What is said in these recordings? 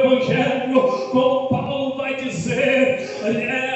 Evangelho, como Paulo vai dizer,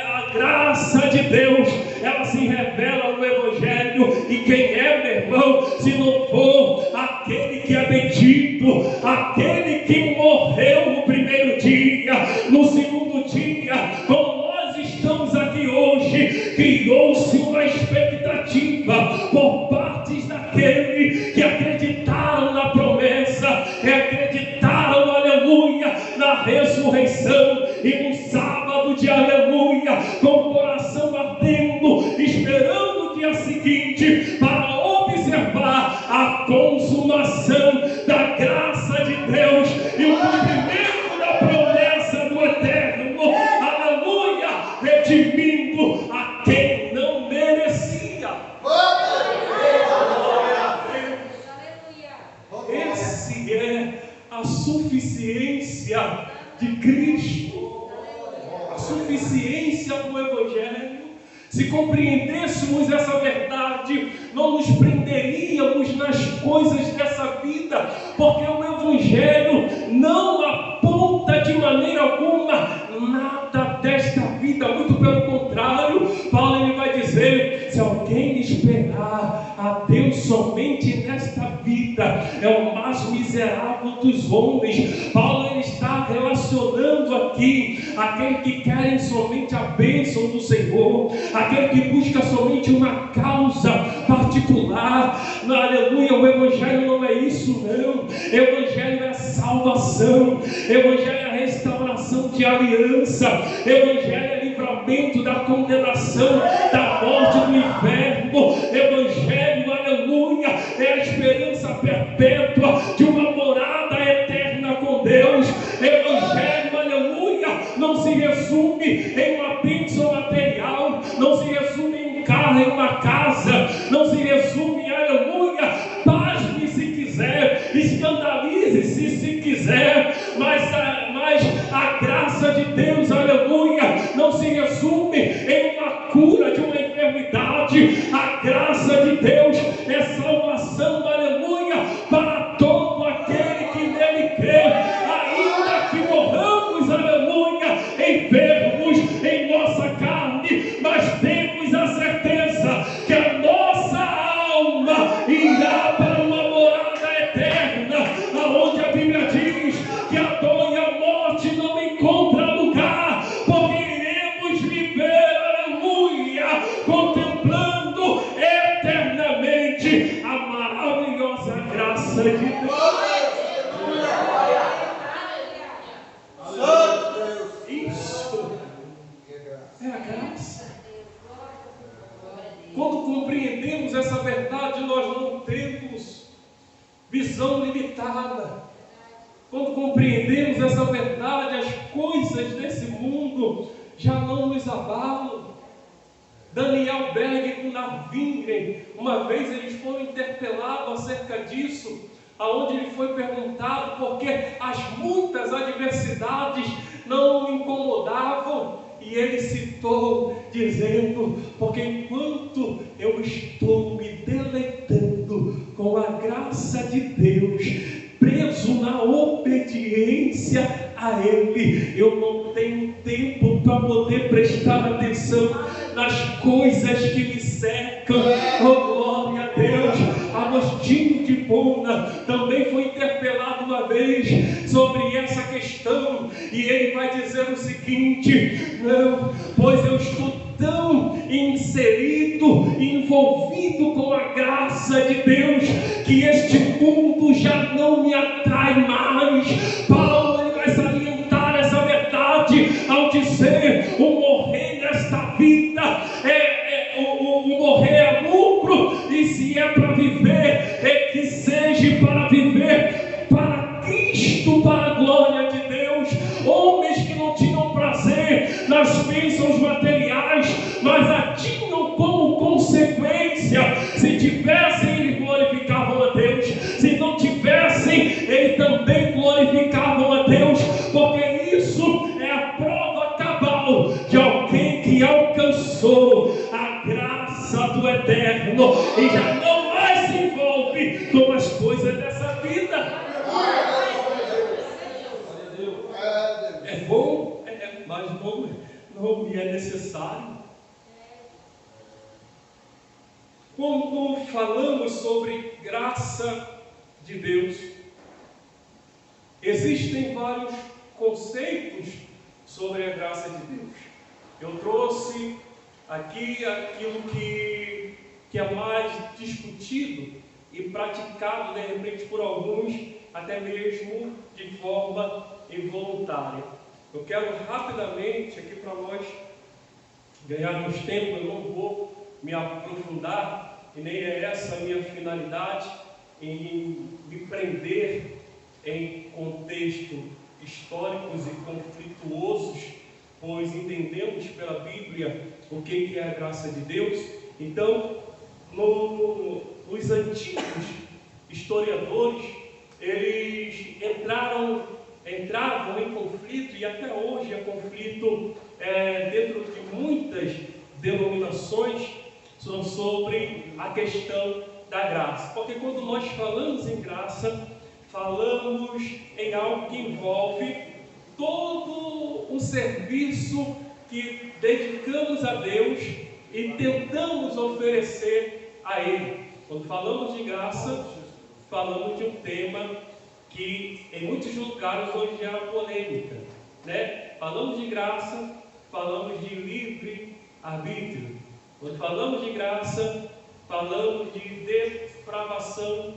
a graça de Deus, ela se revela no Evangelho. E quem é, meu irmão, se não for aquele que é bendito, aquele que morreu no primeiro dia, no segundo dia, como nós estamos aqui hoje, criou-se uma expectativa por partes daquele que acreditaram na promessa, que acreditaram, aleluia, na ressurreição, e no sábado de aleluia, com o coração ardendo, esperando o dia seguinte para observar a consumação da graça de Deus e o cumprimento da promessa do Eterno, aleluia, redimindo a quem não merecia. Esse é a suficiência de Cristo, a suficiência do Evangelho. Se compreendêssemos essa verdade, não nos prenderíamos nas coisas dessa vida, porque o Evangelho não aponta de maneira alguma nada desta vida, muito pelo contrário. Paulo ele vai dizer: se alguém esperar a Deus somente nesta vida, é o mais miserável dos homens. Paulo ele está relacionando aqui aquele que querem somente a bênção do Senhor, aquele que busca somente uma causa particular. Aleluia, o Evangelho não é isso não. Evangelho é salvação, Evangelho é restauração de aliança, Evangelho é livramento da condenação, da morte do inferno. Evangelho, aleluia, é a esperança perpétua de uma morada eterna com Deus. Evangelho, aleluia, não se resume em uma bênção material, não se resume em um carro, em uma casa, não se resume, aleluia, pasme se quiser, escandalize-se se quiser, mas a graça de Deus, aleluia, não se resume em uma cura de uma enfermidade. A graça de Deus é salvação, aleluia, para todo aquele que nele crê, ainda que morramos, aleluia, enfermos em nossa carne, mas temos a certeza que a nossa alma irá para uma morada eterna, aonde a Bíblia diz que a dor e a morte não encontram lugar, porque iremos viver, aleluia, contemplando eternamente a maravilhosa graça de Deus. Isso é a graça. Quando compreendemos essa verdade, nós não temos visão limitada. Quando compreendemos essa verdade, as coisas desse mundo já não nos abalam. Daniel Berg e Gunnar Wingren, uma vez eles foram interpelados acerca disso, aonde ele foi perguntado por que as muitas adversidades não o incomodavam, e ele citou dizendo: porque enquanto eu estou me deleitando com a graça de Deus, preso na obediência a Ele, eu não tenho tempo para poder prestar atenção nas coisas que me cercam. Oh, glória a Deus! Agostinho de Hipona também foi interpelado uma vez sobre essa questão, e ele vai dizer o seguinte: não, pois eu estou tão inserido, envolvido com a graça de Deus, que este mundo já não me atrai mais. Paulo ele vai salientar essa verdade ao dizer: o morrer nesta vida o morrer é lucro, e se é para viver, é que seja para viver para Cristo, para a glória de Deus. Homens que não tinham prazer nas bênçãos materiais, mas a tinham como consequência. Se tivessem, eles glorificavam a Deus; se não tivessem, eles também glorificavam a Deus, porque isso é a prova cabal de alguém que alcançou a graça do Eterno e já não mais se envolve com as coisas dessa vida. É bom, mas não me é necessário. Quando falamos sobre graça de Deus, existem vários conceitos sobre a graça de Deus. Eu trouxe aqui aquilo que é mais discutido e praticado, de repente, por alguns, até mesmo de forma involuntária. Eu quero rapidamente, aqui para nós ganharmos tempo, eu não vou me aprofundar, e nem é essa a minha finalidade, em me prender em contextos históricos e conflituosos, pois entendemos pela Bíblia o que é a graça de Deus. Então, os antigos historiadores, eles entravam em conflito, e até hoje é conflito dentro de muitas denominações sobre a questão da graça. Porque quando nós falamos em graça, falamos em algo que envolve todo um serviço que dedicamos a Deus e tentamos oferecer a Ele. Quando falamos de graça, falamos de um tema que em muitos lugares hoje gera polêmica, né? Falamos de graça, falamos de livre-arbítrio. Quando falamos de graça, falamos de depravação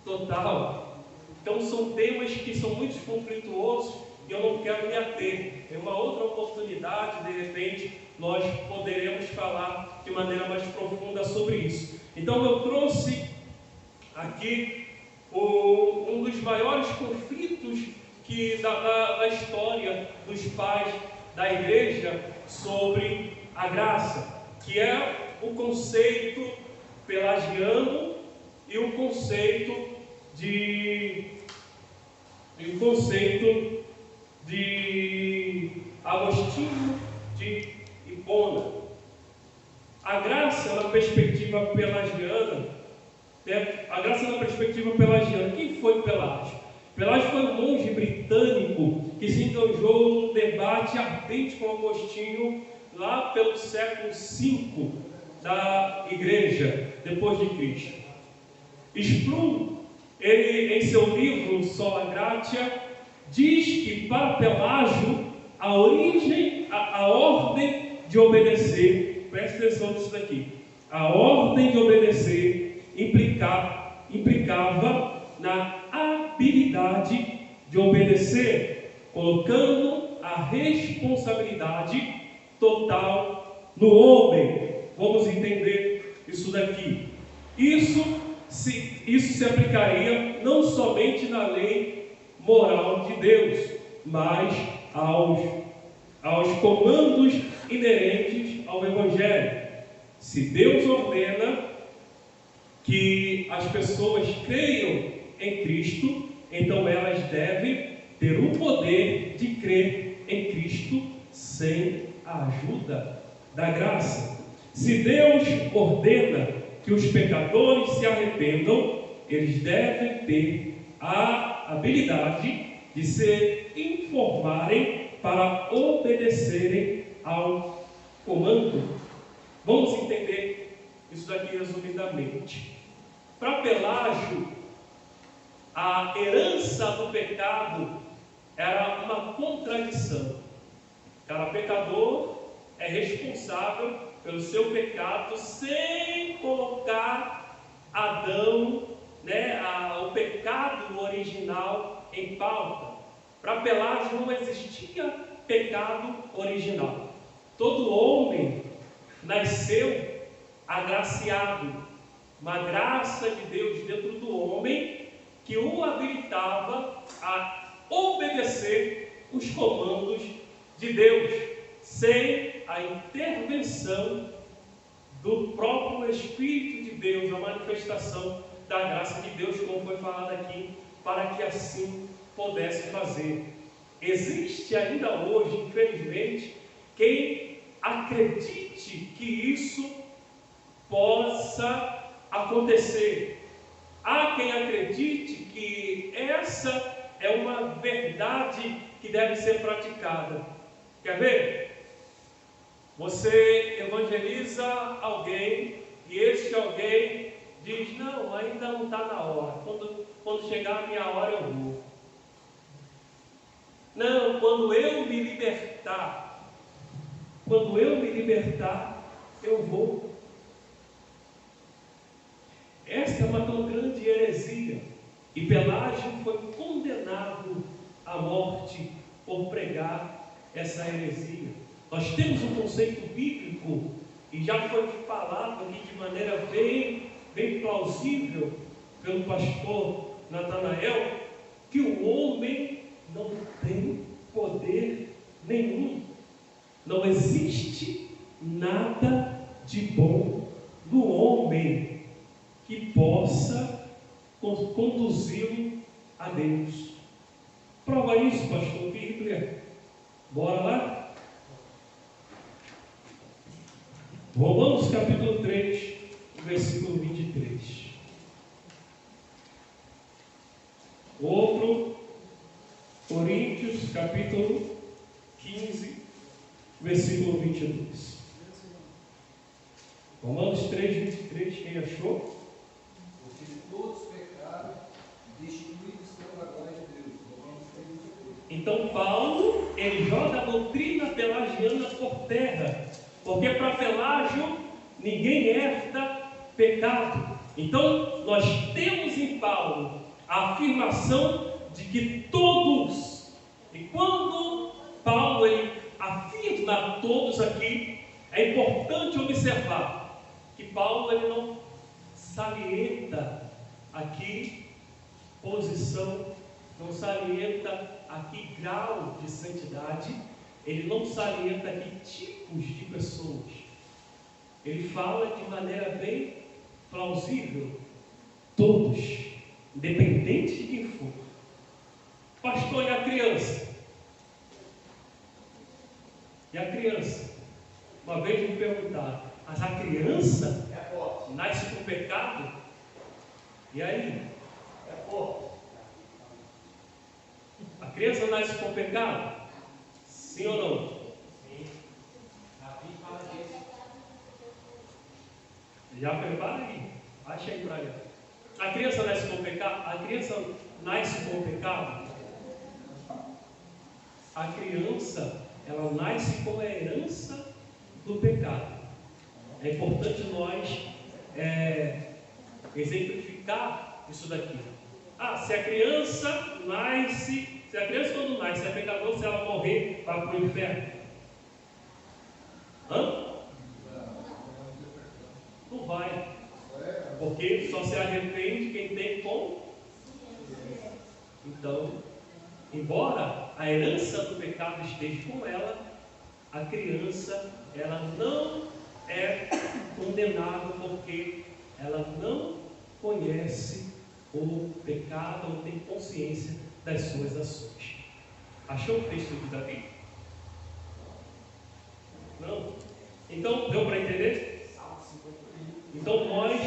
total. Então são temas que são muito conflituosos e eu não quero me ater. Em uma outra oportunidade, de repente, nós poderemos falar de maneira mais profunda sobre isso. Então eu trouxe aqui um dos maiores conflitos da história dos pais da igreja sobre a graça, que é o conceito pelagiano e o conceito de Agostinho de Hipona. A graça na perspectiva pelagiana, quem foi Pelágio? Pelágio foi um monge britânico que se enganjou num debate ardente com Agostinho lá pelo século V da igreja, depois de Cristo. Sprum, ele em seu livro Sola Gratia, diz que para Pelágio a ordem de obedecer, preste atenção nisso daqui, a ordem de obedecer implicava na habilidade de obedecer, colocando a responsabilidade total no homem. Vamos entender isso daqui. Isso se aplicaria não somente na lei moral de Deus, mas aos comandos inerentes ao Evangelho. Se Deus ordena que as pessoas creiam em Cristo, então elas devem ter o poder de crer em Cristo sem a ajuda da graça. Se Deus ordena que os pecadores se arrependam, eles devem ter a habilidade de se informarem para obedecerem ao comando. Vamos entender isso daqui resumidamente. Para Pelágio, a herança do pecado era uma contradição. Cada pecador é responsável pelo seu pecado sem colocar Adão, o pecado original em pauta. Para Pelágio não existia pecado original. Todo homem nasceu agraciado, uma graça de Deus dentro do homem que o habilitava a obedecer os comandos de Deus, sem a intervenção do próprio Espírito de Deus, a manifestação da graça de Deus, como foi falado aqui, para que assim pudesse fazer. Existe ainda hoje, infelizmente, quem acredite que isso possa acontecer. Há quem acredite que essa é uma verdade que deve ser praticada. Quer ver? Você evangeliza alguém e este alguém diz: não, ainda não está na hora. Quando chegar a minha hora eu vou. Não, quando eu me libertar, eu vou. Esta é uma tão grande heresia. E Pelágio foi condenado à morte por pregar essa heresia. Nós temos um conceito bíblico, e já foi falado aqui de maneira bem plausível pelo pastor Natanael, que o homem não tem poder nenhum. Não existe nada de bom no homem que possa conduzi-lo a Deus. Prova isso, pastor Bíblia. Bora lá? Romanos capítulo 3, versículo 23. Outro, Coríntios capítulo 15, versículo 22. Romanos 3, 23, quem achou? Porque todos pecaram, destituídos pela glória de Deus. Romanos 3, 23. Então Paulo, ele joga a doutrina pelagiana por terra, porque para Pelágio ninguém herda pecado. Então nós temos em Paulo a afirmação de que todos, e quando Paulo ele afirma todos aqui, é importante observar que Paulo ele não salienta aqui posição, não salienta aqui grau de santidade, ele não salienta aqui tipos de pessoas. Ele fala de maneira bem plausível, todos, independente de quem for. Pastor, e a criança? E a criança? Uma vez me perguntaram: mas a criança nasce com pecado? E aí? A criança nasce com pecado? Sim ou não? Sim. Já prepara aí. Acha aí para ela. A criança nasce com pecado? A criança nasce com pecado? A criança, ela nasce com a herança do pecado. É importante nós exemplificar isso daqui. Se a criança quando nasce é pecador, se ela morrer, vai para o inferno. Não vai. Porque só se arrepende quem tem com. Então, embora a herança do pecado esteja com ela, a criança, ela não é condenada porque ela não conhece o pecado, não tem consciência das suas ações. Achou o texto de Davi? Não? Então, deu para entender? Então, nós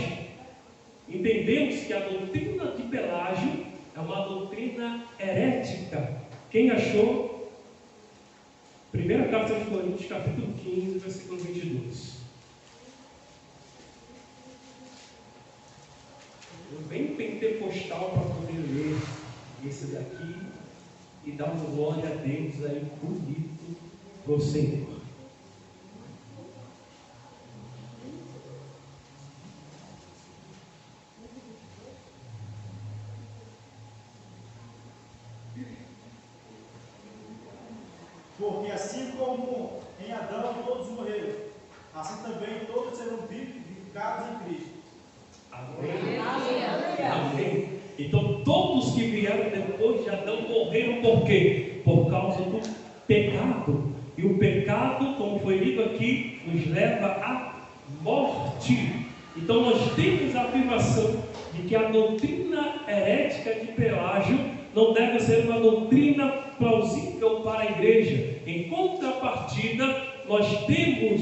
entendemos que a doutrina de Pelágio é uma doutrina herética. Quem achou? Primeira carta aos Coríntios, capítulo 15, versículo 22. Bem pentecostal para poder ler esse daqui e dar uma glória a Deus aí bonito para o Senhor. Porque assim como em Adão todos morreram, assim também todos serão vivificados em Cristo. Amém. Amém. Então todos que vieram depois de Adão morreram por quê? Por causa do pecado. E o pecado, como foi lido aqui, nos leva à morte. Então nós temos a afirmação de que a doutrina herética de Pelágio não deve ser uma doutrina plausível para a igreja. Em contrapartida, nós temos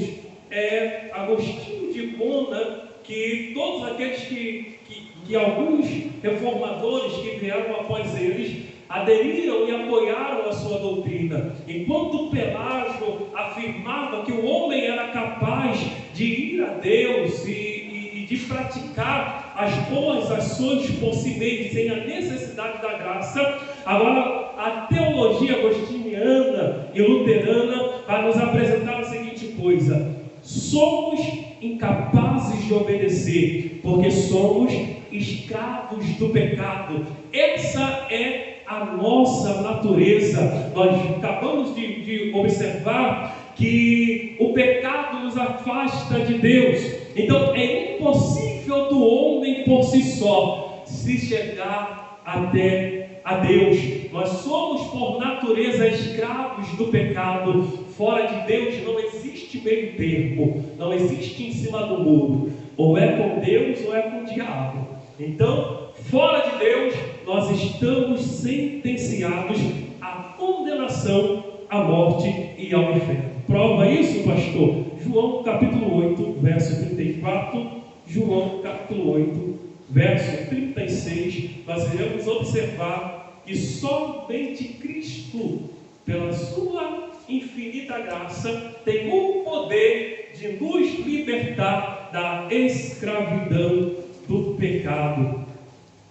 Agostinho de Hipona, que todos aqueles que alguns reformadores que vieram após eles aderiram e apoiaram a sua doutrina. Enquanto Pelágio afirmava que o homem era capaz de ir a Deus e de praticar as boas ações por si mesmo, sem a necessidade da graça, agora a teologia agostiniana e luterana vai nos apresentar a seguinte coisa: somos incapazes de obedecer, porque somos escravos do pecado. Essa é a nossa natureza. Nós acabamos de observar que o pecado nos afasta de Deus. Então é impossível do homem por si só se chegar até a Deus. Nós somos por natureza escravos do pecado. Fora de Deus não existe meio termo, não existe em cima do muro. Ou é com Deus ou é com o diabo. Então, fora de Deus, nós estamos sentenciados à condenação, à morte e ao inferno. Prova isso, pastor? João capítulo 8, verso 34, João capítulo 8, verso 36, nós iremos observar que somente Cristo, pela sua infinita graça, tem o poder de nos libertar da escravidão do pecado,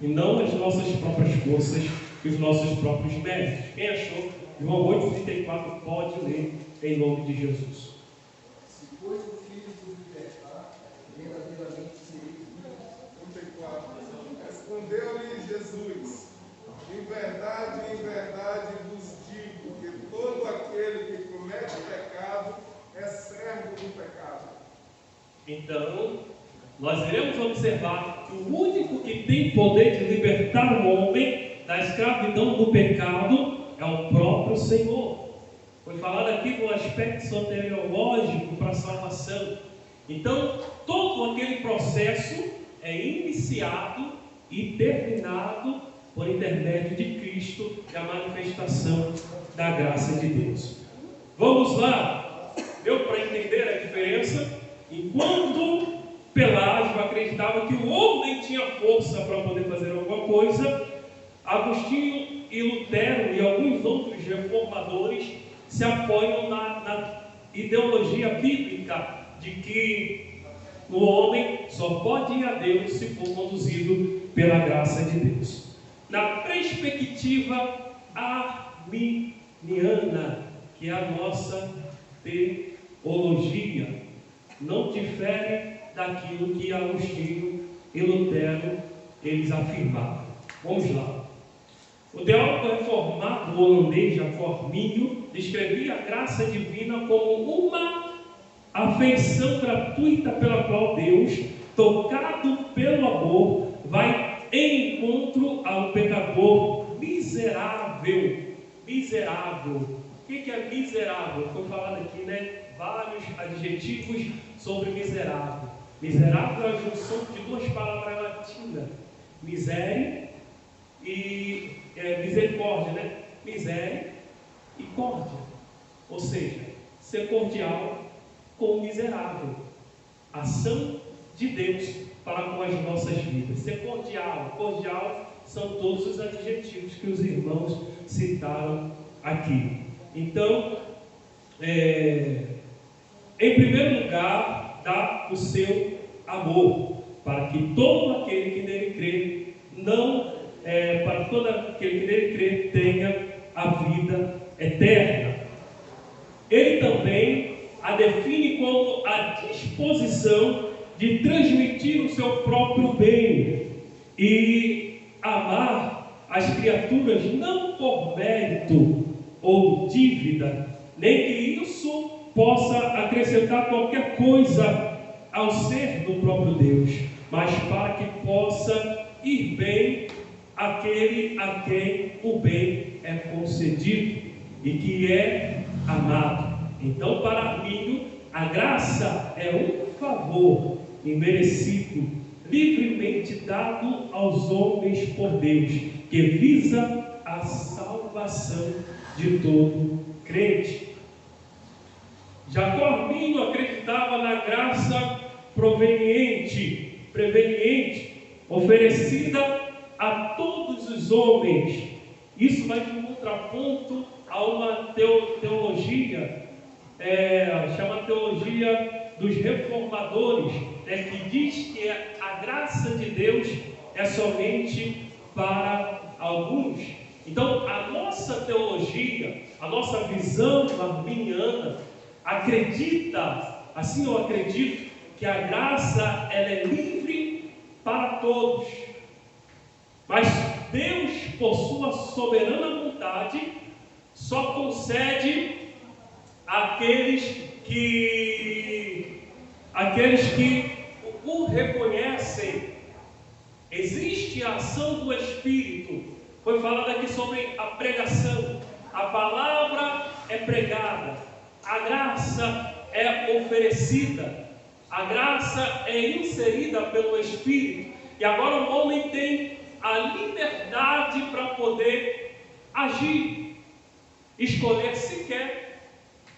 e não as nossas próprias forças e os nossos próprios méritos. Quem achou? João 8, 34, pode ler em nome de Jesus. Se pois o Filho vos libertar, verdadeiramente sereis livres. 34. Respondeu-lhe Jesus: em verdade vos digo que todo aquele que comete pecado é servo do pecado. Então, nós iremos observar que o único que tem poder de libertar o homem da escravidão do pecado é o próprio Senhor. Foi falado aqui do aspecto soteriológico para a salvação. Então, todo aquele processo é iniciado e terminado por intermédio de Cristo, que é a manifestação da graça de Deus. Vamos lá? Deu para entender a diferença? Enquanto Pelágio acreditava que o homem tinha força para poder fazer alguma coisa, Agostinho e Lutero e alguns outros reformadores se apoiam na ideologia bíblica de que o homem só pode ir a Deus se for conduzido pela graça de Deus. Na perspectiva arminiana, que é a nossa teologia, não difere daquilo que Agostinho e Lutero eles afirmavam. Vamos lá. O teólogo reformado holandês Jacob Arminio descrevia a graça divina como uma afeição gratuita pela qual Deus, tocado pelo amor, vai em encontro ao pecador miserável. Miserável. O que é miserável? Foi falado aqui, né? Vários adjetivos sobre miserável. Miserável é a junção de duas palavras latinas: miséria e misericórdia, né? Miséria e córdia. Ou seja, ser cordial com o miserável. Ação de Deus para com as nossas vidas. Ser cordial. Cordial são todos os adjetivos que os irmãos citaram aqui. Então, em primeiro lugar, dá o seu amor, para que todo aquele que nele crê para todo aquele que nele crê tenha a vida eterna. Ele também a define como a disposição de transmitir o seu próprio bem e amar as criaturas não por mérito ou dívida, nem que isso possa acrescentar qualquer coisa ao ser do próprio Deus, mas para que possa ir bem aquele a quem o bem é concedido e que é amado. Então, para Arminio, a graça é um favor imerecido, livremente dado aos homens por Deus, que visa a salvação de todo crente. Jacob Arminio acreditava na graça preveniente, oferecida a todos os homens, Isso vai de contraponto a uma teologia, chama teologia dos reformadores, que diz que a graça de Deus é somente para alguns. Então, a nossa teologia, a nossa visão arminiana, acredita, assim eu acredito, que a graça ela é livre para todos. Mas Deus, por sua soberana vontade, só concede àqueles que o reconhecem. Existe a ação do Espírito. Foi falado aqui sobre a pregação. A palavra é pregada, a graça é oferecida, a graça é inserida pelo Espírito. E agora o homem tem a liberdade para poder agir, escolher se quer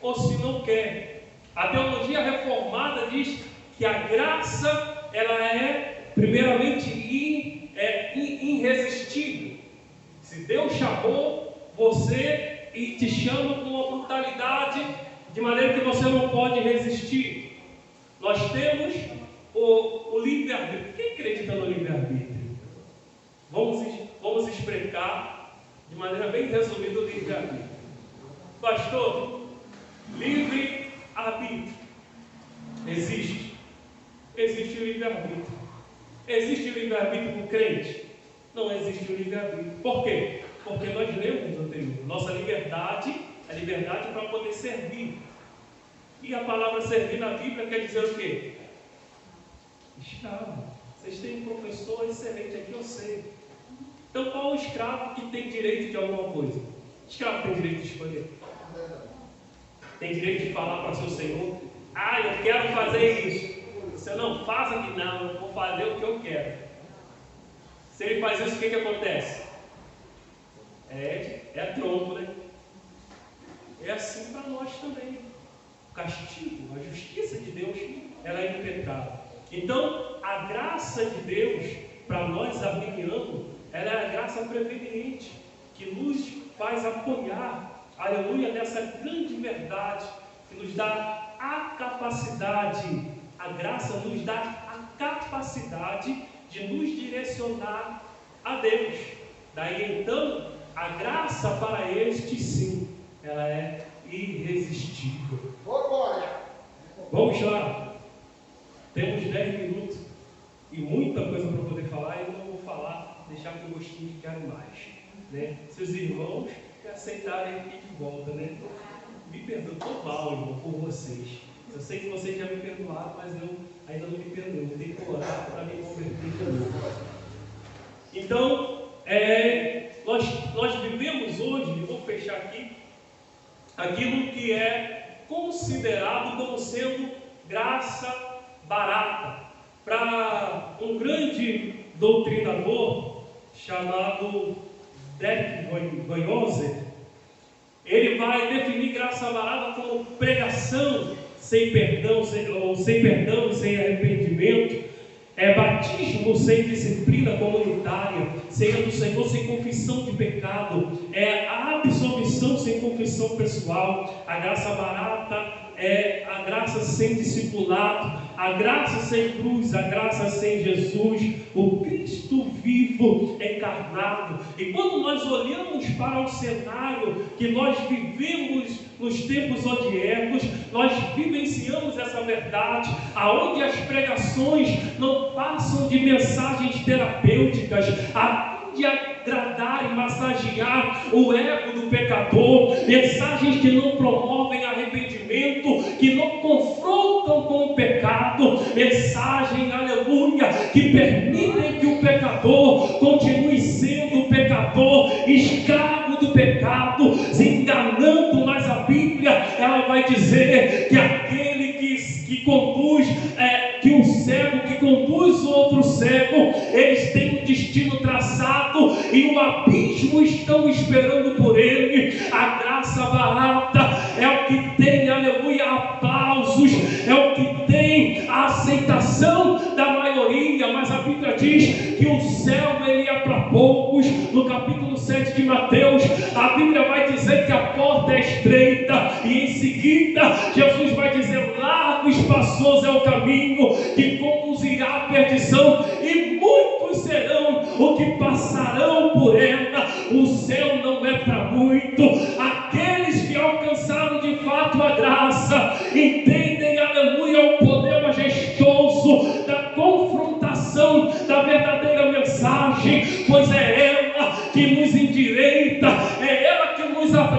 ou se não quer. A teologia reformada diz que a graça ela é primeiramente irresistível. Se Deus chamou você e te chama com uma brutalidade de maneira que você não pode resistir. Nós temos o livre-arbítrio. Quem acredita no livre-arbítrio? Vamos explicar de maneira bem resumida o livre-arbítrio. Pastor, livre-arbítrio existe. Existe o livre-arbítrio. Existe o livre-arbítrio para o crente? Não existe o livre-arbítrio. Por quê? Porque nós lemos anterior. Nossa liberdade é liberdade para poder servir. E a palavra servir na Bíblia quer dizer o quê? Escravo. Vocês têm um professor excelente aqui, eu sei. Então qual o escravo que tem direito de alguma coisa? Escravo tem direito de escolher. Tem direito de falar para seu senhor: ah, eu quero fazer isso. Você não faz aqui, não, eu vou fazer o que eu quero. Se ele faz isso, o que acontece? É tronco, né? É assim para nós também. O castigo, a justiça de Deus, ela é impecável. Então, a graça de Deus, para nós arminianos, ela é a graça preveniente, que nos faz apoiar, aleluia, nessa grande verdade, que nos dá a capacidade, a graça nos dá a capacidade de nos direcionar a Deus. Daí então, a graça para este sim, ela é irresistível. Vamos lá. Temos 10 minutos e muita coisa para poder falar, e eu não vou falar, deixar com gostinho de quero mais, né? Se os irmãos aceitarem aqui de volta, né? Me perdoa, estou mal, irmão, por vocês. Eu sei que vocês já me perdoaram, mas eu ainda não me perdoei. Eu tenho que orar para me converter de novo. Então, nós vivemos hoje, vou fechar aqui, aquilo que é considerado como sendo graça barata. Para um grande doutrinador chamado Derek Goyoser, ele vai definir graça barata como pregação sem perdão, sem arrependimento, batismo sem disciplina comunitária, ceia do Senhor sem confissão de pecado, a absolvição sem confissão pessoal. A graça barata é a graça sem discipulado, a graça sem cruz, a graça sem Jesus, o Cristo vivo encarnado. E quando nós olhamos para o cenário que nós vivemos nos tempos odiecos, nós vivenciamos essa verdade, aonde as pregações não passam de mensagens terapêuticas, de agradar e massagear o ego do pecador, mensagens que não promovem arrependimento, que não confrontam com o pecado, mensagens, aleluia, que permitem que o pecador continue sendo pecador, escravo do pecado, se enganando. Mas a Bíblia, ela vai dizer que aquele que conduz, que o cego que conduz o outro cego, eles têm um destino traçado e um abismo estão esperando por ele. A graça barata é o que tem, aleluia, aplausos, é o que tem a aceitação da maioria. Mas a Bíblia diz que o céu ele é para poucos. No capítulo 7 de Mateus, direita, e em seguida Jesus vai dizer: largo e espaçoso é o caminho que conduzirá à perdição, e muitos serão os que passarão por ela. O céu não é para muito. Aqueles que alcançaram de fato a graça entendem, aleluia, o poder majestoso da confrontação da verdadeira mensagem, pois é ela que nos endireita, é ela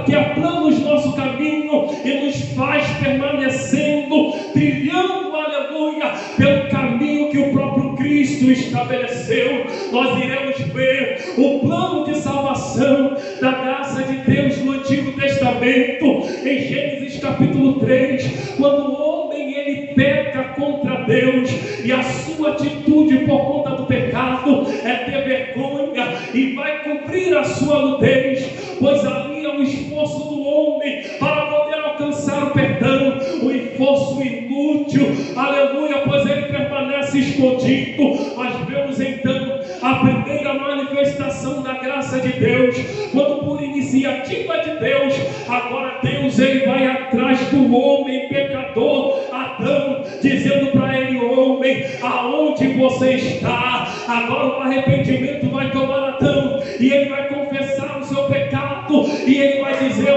que aplana o nosso caminho e nos faz permanecendo, trilhando, aleluia, pelo caminho que o próprio Cristo estabeleceu. Nós iremos ver o plano de salvação da graça de Deus no Antigo Testamento, em Gênesis capítulo 3, quando o homem ele peca contra Deus, e a sua atitude por conta do pecado é ter vergonha e vai cumprir a sua nudez, pois ali é o esforço do homem para poder alcançar o perdão, o esforço inútil, aleluia, pois ele permanece escondido. Mas vemos então a primeira manifestação da graça de Deus, quando por iniciativa de Deus, agora Deus ele vai atrás do homem pecador, Adão, dizendo para ele: homem, aonde você está? Agora o arrependimento vai tomar Adão, e ele vai confessar o seu pecado, e ele vai dizer: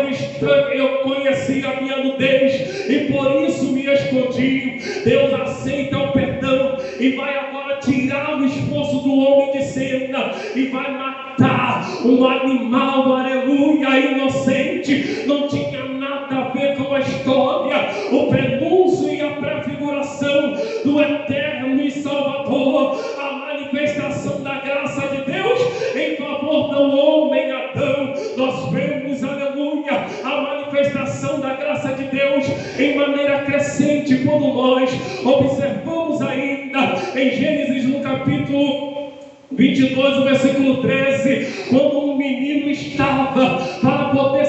eu conheci a minha nudez e por isso me escondi. Deus aceita o perdão e vai agora tirar o esforço do homem de cena e vai matar um animal, aleluia, inocente. Não tinha nada a ver com a história, o prenúncio e a prefiguração do eterno e Salvador, a manifestação da graça de Deus em favor do homem Adão. Nós vemos, aleluia, a manifestação da graça de Deus em maneira crescente quando nós observamos ainda em Gênesis no capítulo 22, o versículo 13, quando um menino estava para poder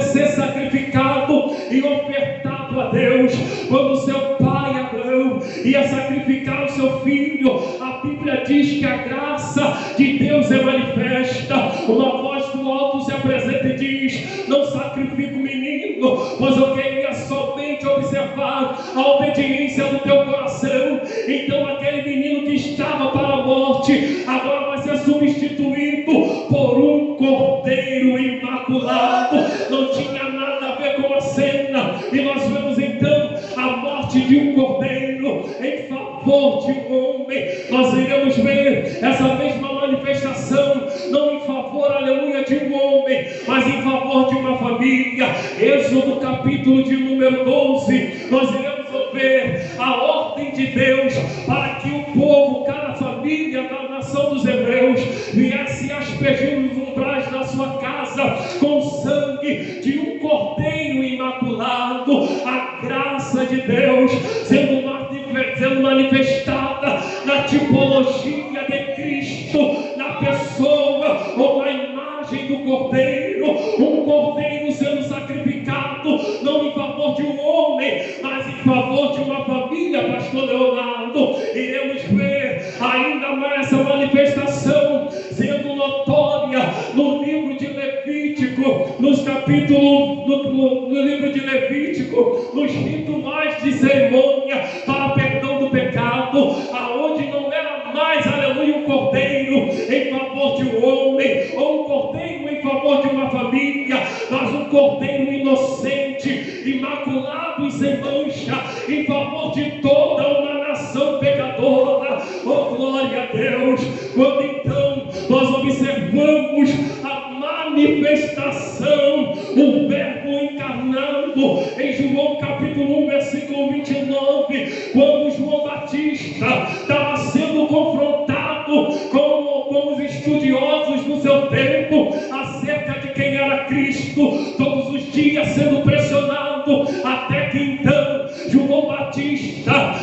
ser sacrificado e ofertado a Deus, quando seu pai Abraão ia sacrificar o seu filho, a Bíblia diz que a graça de Deus é manifesta. Uma voz do alto se apresenta e diz: não sacrifica o menino, pois eu queria somente observar a obediência do teu coração. Então aquele menino que estava para a morte agora vai ser substituído por um cordeiro imaculado. Não tinha nada a ver com a cena, e nós vemos então a morte de um cordeiro em favor de um homem. Nós iremos ver essa mesma manifestação, não em favor, aleluia, de um homem, mas em favor de uma família. Êxodo capítulo de número 12, nós iremos ver a ordem de Deus para que o povo, cada família da nação dos hebreus, viesse aspergir os umbrais da sua casa com sangue de um cordeiro imaculado. A graça de Deus sendo manifestada na tipologia de Cristo, na pessoa ou na imagem do cordeiro. Um cordeiro sendo sacrificado não em favor de um homem, mas em favor de uma família, pastor Leonardo. Iremos ver ainda mais essa manifestação sendo notória no livro de Levítico, nos capítulos, no livro de Levítico, nos rituais de cerimônia para perdão do pecado, aonde não era mais, aleluia, um cordeiro em favor de um homem, ou um cordeiro em favor de uma família, mas um cordeiro inocente, imaculado e sem mancha, em favor de toda uma nação pecadora. Oh, glória a Deus! Quando então nós observamos a manifestação, o verbo encarnado em João capítulo 1, versículo 29, quando João Batista estava sendo confrontado com os estudiosos no seu tempo acerca de quem era Cristo, todos os dias sendo pressionado, até que então João Batista,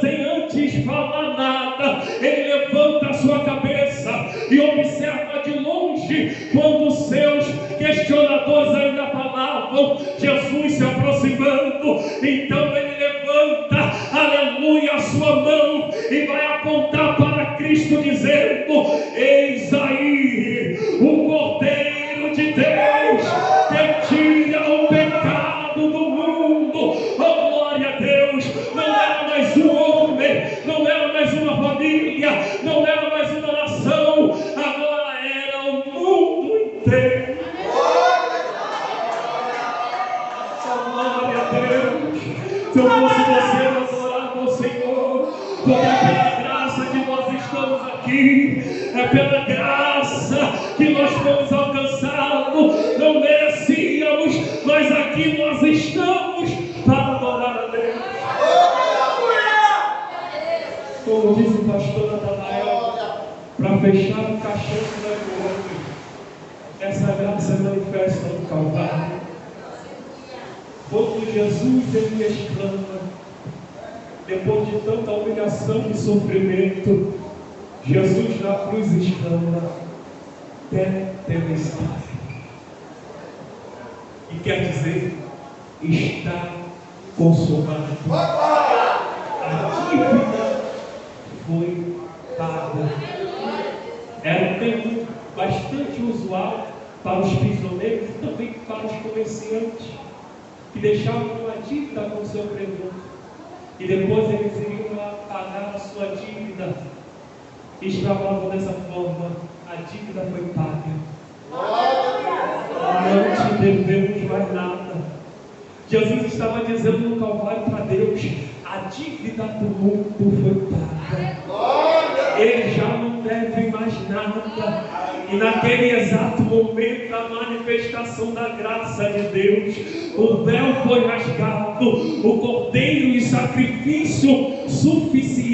sem antes falar nada, ele levanta a sua cabeça e observa de longe, quando os seus questionadores ainda falavam, Jesus se aproximando. Então ele levanta, aleluia, a sua mão e vai apontar para Cristo dizendo: eis aí o Cordeiro de Deus que tira o Se eu fosse você, eu adorava o Senhor, porque é pela graça que nós estamos aqui, é pela graça que nós fomos alcançados, não merecíamos, mas aqui nós estamos para adorar a Deus. Como disse o pastor Natanael, para fechar o caixão do negócio, essa graça manifesta no Calvário. Quando Jesus ele exclama, depois de tanta humilhação e sofrimento, Jesus na cruz exclama: tetelestai. E quer dizer, está consumado. A dívida foi paga. Era um termo bastante usual para os prisioneiros e também para os comerciantes, que deixavam uma dívida com o seu credor e depois eles iriam lá pagar a sua dívida e exclamavam dessa forma: a dívida foi paga, não te devemos mais nada. Jesus estava dizendo no Calvário para Deus: a dívida do mundo foi paga, ele já não deve mais nada. E naquele exato momento da manifestação da graça de Deus, o véu foi rasgado, o cordeiro e sacrifício suficiente